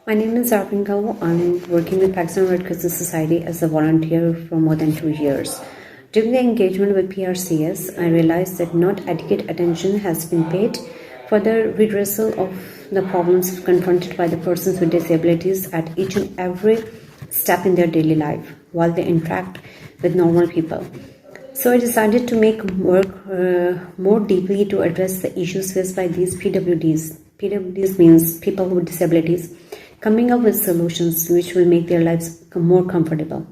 My name is aarfeen. I'm working with Pakistan Red Crescent Society as a volunteer for more than 2 years. During the engagement with PRCS, I realized that not adequate attention has been paid for the redressal of the problems confronted by the persons with disabilities at each and every step in their daily life while they interact with normal people. So I decided to make work more deeply to address the issues faced by these PWDs. PWDs means people with disabilities, coming up with solutions which will make their lives more comfortable.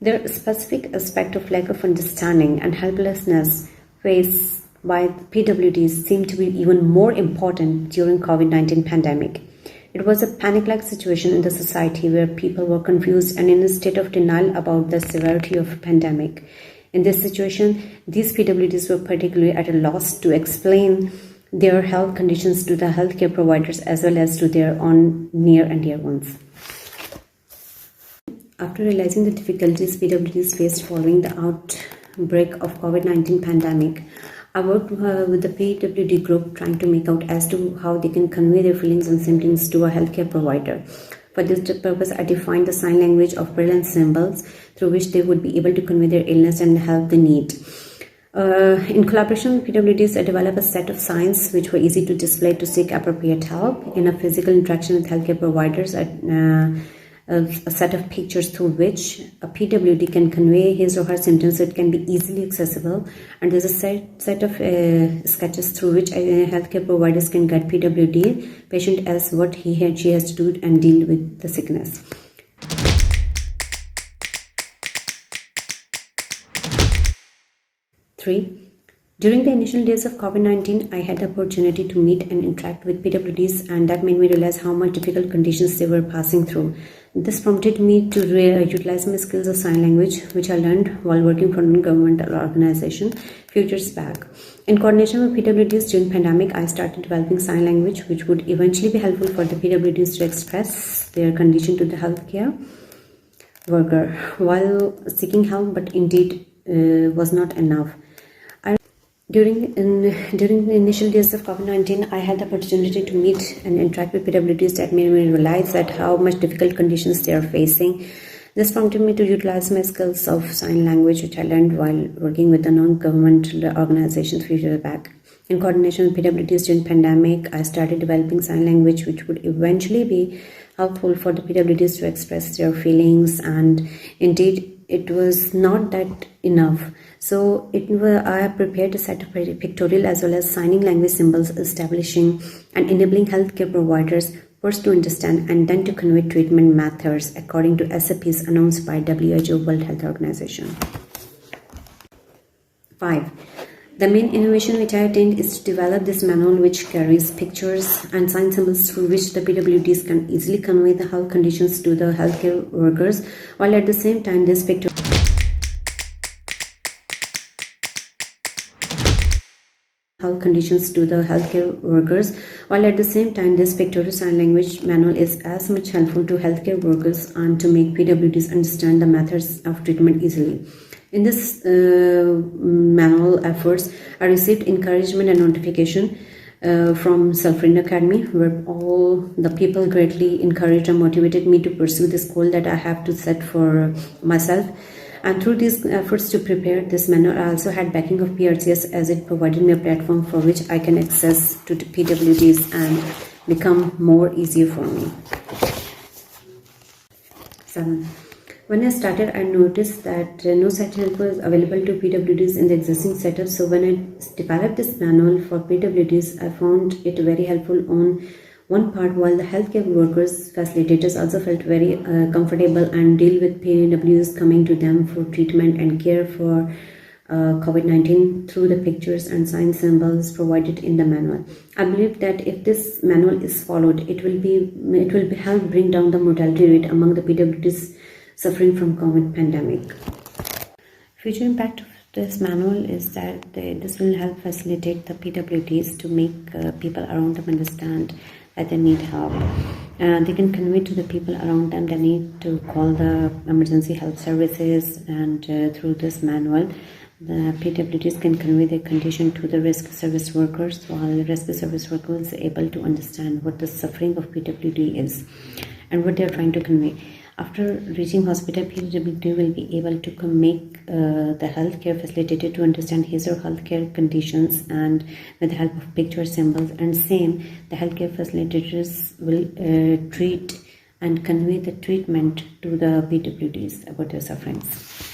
Their specific aspect of lack of understanding and helplessness faced by PWDs seemed to be even more important during COVID-19 pandemic. It was a panic-like situation in the society where people were confused and in a state of denial about the severity of the pandemic. In this situation, these PWDs were particularly at a loss to explain their health conditions to the healthcare providers as well as to their own near and dear ones. After realizing the difficulties PWDs faced following the outbreak of COVID-19 pandemic, I worked with the PWD group trying to make out as to how they can convey their feelings and symptoms to a healthcare provider. For this purpose, I defined the sign language of braille and symbols through which they would be able to convey their illness and help the need. In collaboration with PWDs, I developed a set of signs which were easy to display to seek appropriate help. In a physical interaction with healthcare providers, a set of pictures through which a PWD can convey his or her symptoms, so it can be easily accessible. And there's a set of sketches through which healthcare providers can guide PWD patient as what he and she has to do and deal with the sickness. During the initial days of COVID-19, I had the opportunity to meet and interact with PWDs, and that made me realize how much difficult conditions they were passing through. This prompted me to utilize my skills of sign language, which I learned while working for a non-governmental organization few years back. In coordination with PWDs during pandemic, I started developing sign language, which would eventually be helpful for the PWDs to express their condition to the healthcare worker while seeking help, but indeed was not enough. During the initial days of COVID-19, I had the opportunity to meet and interact with PWDs that made me realize that how much difficult conditions they are facing. This prompted me to utilize my skills of sign language, which I learned while working with a non-governmental organization few years back. In coordination with PWDs during pandemic, I started developing sign language, which would eventually be helpful for the PWDs to express their feelings, and indeed it was not that enough. So I have prepared a set of pictorial as well as signing language symbols, establishing and enabling healthcare providers first to understand and then to convey treatment methods according to SOPs announced by WHO World Health Organization. 5. The main innovation which I attained is to develop this manual which carries pictures and sign symbols through which the PWDs can easily convey the health conditions to the healthcare workers, while at the same time this pictorial sign language manual is as much helpful to healthcare workers and to make PWDs understand the methods of treatment easily. In this manual efforts, I received encouragement and notification from Self-Trained Academy, where all the people greatly encouraged and motivated me to pursue this goal that I have to set for myself. And through these efforts to prepare this manual, I also had backing of PRCS, as it provided me a platform for which I can access to the PWDs and become more easier for me. 7. When I started, I noticed that no such help was available to PWDs in the existing setup. So when I developed this manual for PWDs, I found it very helpful on one part, while the healthcare workers, facilitators also felt very comfortable and deal with PWDs coming to them for treatment and care for COVID-19 through the pictures and sign symbols provided in the manual. I believe that if this manual is followed, it will help bring down the mortality rate among the PWDs suffering from COVID pandemic. Future impact of this manual is that this will help facilitate the PWDs to make people around them understand that they need help. They can convey to the people around them they need to call the emergency health services, and through this manual The PWDs can convey their condition to the rescue service workers, while the rescue service worker is able to understand what the suffering of PWD is and what they are trying to convey. After reaching hospital, PWD will be able to make the healthcare facilitator to understand his or healthcare conditions, and with the help of picture symbols, and same, the healthcare facilitators will treat and convey the treatment to the PWDs about their sufferings.